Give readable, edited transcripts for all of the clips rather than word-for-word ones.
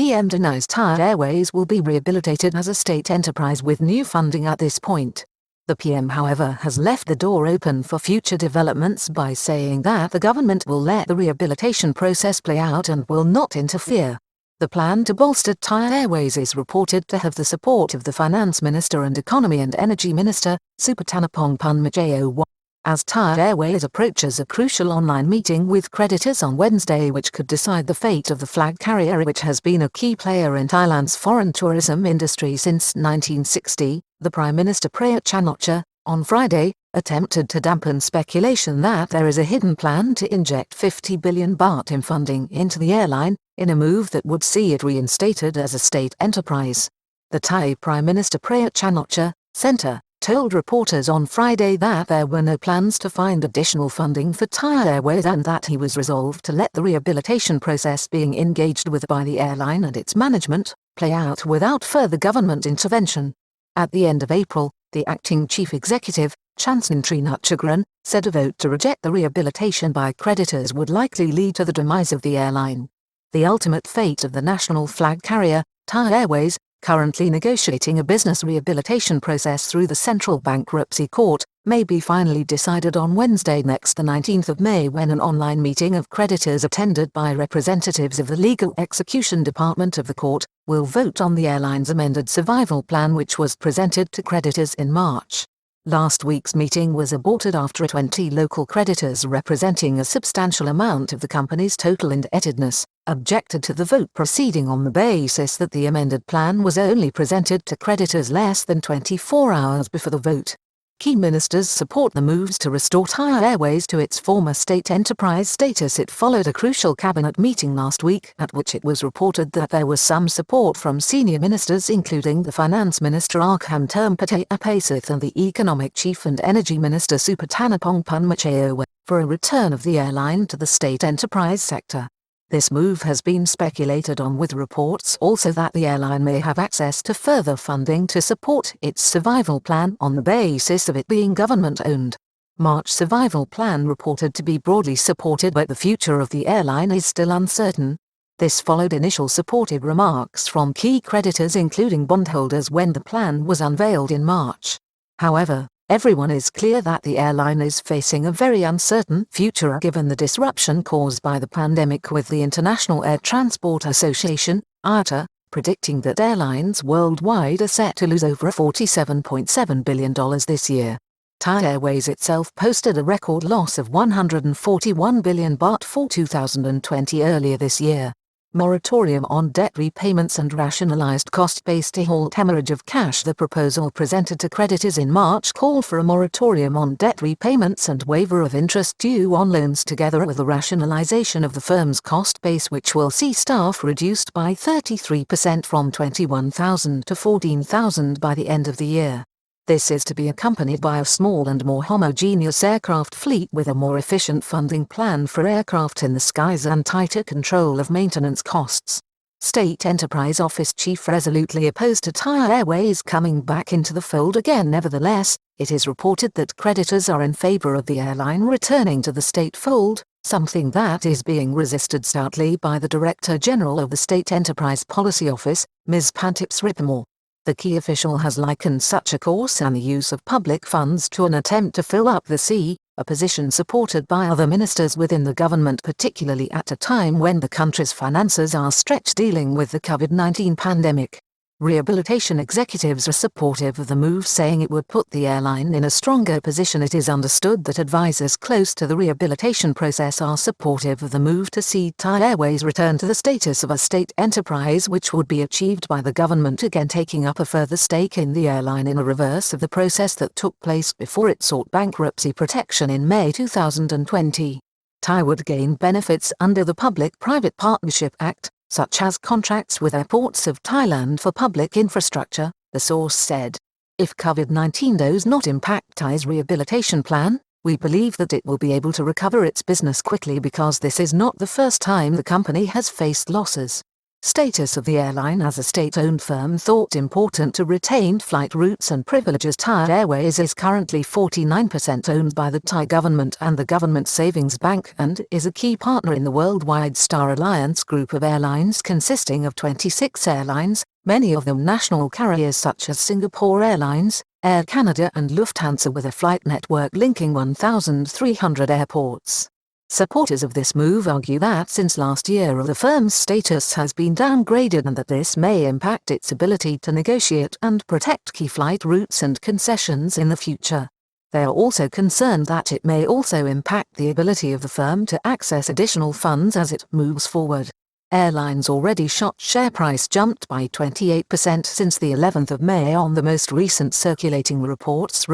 PM denies Thai Airways will be rehabilitated as a state enterprise with new funding at this point. The PM, however, has left the door open for future developments by saying that the government will let the rehabilitation process play out and will not interfere. The plan to bolster Thai Airways is reported to have the support of the Finance Minister and Economy and Energy Minister, Supattanapong Punmeechaow. As Thai Airways approaches a crucial online meeting with creditors on Wednesday which could decide the fate of the flag carrier, which has been a key player in Thailand's foreign tourism industry since 1960, the Prime Minister Prayut Chan-o-cha, on Friday, attempted to dampen speculation that there is a hidden plan to inject 50 billion baht in funding into the airline, in a move that would see it reinstated as a state enterprise. The Thai Prime Minister Prayut Chan-o-cha, Centre, told reporters on Friday that there were no plans to find additional funding for Thai Airways and that he was resolved to let the rehabilitation process being engaged with by the airline and its management play out without further government intervention. At the end of April, the acting chief executive, Chanshin Srinatchagran, said a vote to reject the rehabilitation by creditors would likely lead to the demise of the airline. The ultimate fate of the national flag carrier, Thai Airways, currently negotiating a business rehabilitation process through the Central Bankruptcy Court, may be finally decided on Wednesday next, the 19th of May, when an online meeting of creditors attended by representatives of the Legal Execution Department of the court will vote on the airline's amended survival plan, which was presented to creditors in March. Last week's meeting was aborted after 20 local creditors representing a substantial amount of the company's total indebtedness objected to the vote proceeding on the basis that the amended plan was only presented to creditors less than 24 hours before the vote. Key ministers support the moves to restore Thai Airways to its former state enterprise status. It followed a crucial cabinet meeting last week at which it was reported that there was some support from senior ministers including the Finance Minister Arkhamterm Patayapasith and the Economic Chief and Energy Minister Supattanapong Punmeechaow for a return of the airline to the state enterprise sector. This move has been speculated on, with reports also that the airline may have access to further funding to support its survival plan on the basis of it being government-owned. March survival plan reported to be broadly supported, but the future of the airline is still uncertain. This followed initial supportive remarks from key creditors including bondholders when the plan was unveiled in March. However, everyone is clear that the airline is facing a very uncertain future given the disruption caused by the pandemic, with the International Air Transport Association, IATA, predicting that airlines worldwide are set to lose over $47.7 billion this year. Thai Airways itself posted a record loss of 141 billion baht for 2020 earlier this year. Moratorium on debt repayments and rationalized cost base to halt hemorrhage of cash. The proposal presented to creditors in March called for a moratorium on debt repayments and waiver of interest due on loans, together with the rationalization of the firm's cost base, which will see staff reduced by 33% from 21,000 to 14,000 by the end of the year. This is to be accompanied by a small and more homogeneous aircraft fleet with a more efficient funding plan for aircraft in the skies and tighter control of maintenance costs. State Enterprise Office Chief resolutely opposed to Thai Airways coming back into the fold again. Nevertheless, it is reported that creditors are in favor of the airline returning to the state fold, something that is being resisted stoutly by the Director General of the State Enterprise Policy Office, Ms. Pantips Ripamore. The key official has likened such a course and the use of public funds to an attempt to fill up the sea, a position supported by other ministers within the government, particularly at a time when the country's finances are stretched dealing with the COVID-19 pandemic. Rehabilitation executives are supportive of the move, saying it would put the airline in a stronger position. It is understood that advisors close to the rehabilitation process are supportive of the move to see Thai Airways return to the status of a state enterprise, which would be achieved by the government again taking up a further stake in the airline, in a reverse of the process that took place before it sought bankruptcy protection in May 2020. Thai would gain benefits under the Public-Private Partnership Act, such as contracts with airports of Thailand for public infrastructure, the source said. If COVID-19 does not impact Thai's rehabilitation plan, we believe that it will be able to recover its business quickly, because this is not the first time the company has faced losses. Status of the airline as a state-owned firm thought important to retain flight routes and privileges. Thai Airways is currently 49% owned by the Thai government and the Government Savings Bank and is a key partner in the worldwide Star Alliance group of airlines consisting of 26 airlines, many of them national carriers such as Singapore Airlines, Air Canada and Lufthansa, with a flight network linking 1,300 airports. Supporters of this move argue that since last year the firm's status has been downgraded and that this may impact its ability to negotiate and protect key flight routes and concessions in the future. They are also concerned that it may also impact the ability of the firm to access additional funds as it moves forward. Airlines already shot share price jumped by 28% since the 11th of May on the most recent circulating reports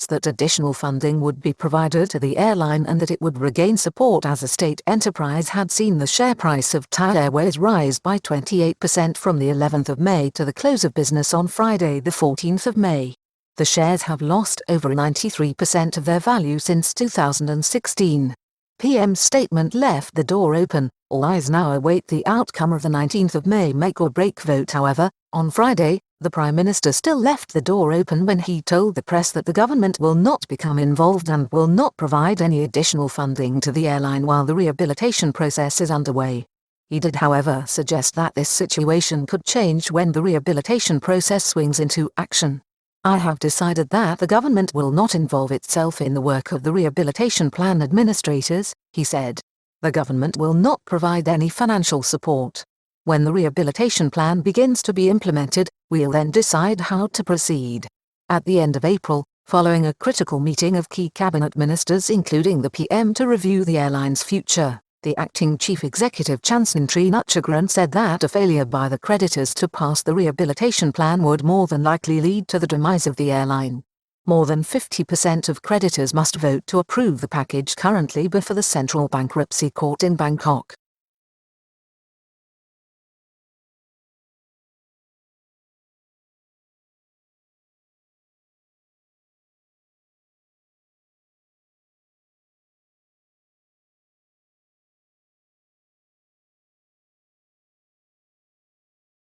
that additional funding would be provided to the airline and that it would regain support as a state enterprise had seen the share price of Thai Airways rise by 28% from the 11th of May to the close of business on Friday the 14th of May. The shares have lost over 93% of their value since 2016. PM's statement left the door open. All eyes now await the outcome of the 19th of May make-or-break vote. However, on Friday, the Prime Minister still left the door open when he told the press that the government will not become involved and will not provide any additional funding to the airline while the rehabilitation process is underway. He did, however, suggest that this situation could change when the rehabilitation process swings into action. I have decided that the government will not involve itself in the work of the rehabilitation plan administrators, he said. The government will not provide any financial support. When the rehabilitation plan begins to be implemented, we'll then decide how to proceed. At the end of April, following a critical meeting of key cabinet ministers including the PM to review the airline's future, the acting chief executive Chanshin Srinatchagran said that a failure by the creditors to pass the rehabilitation plan would more than likely lead to the demise of the airline. More than 50% of creditors must vote to approve the package currently before the Central Bankruptcy Court in Bangkok.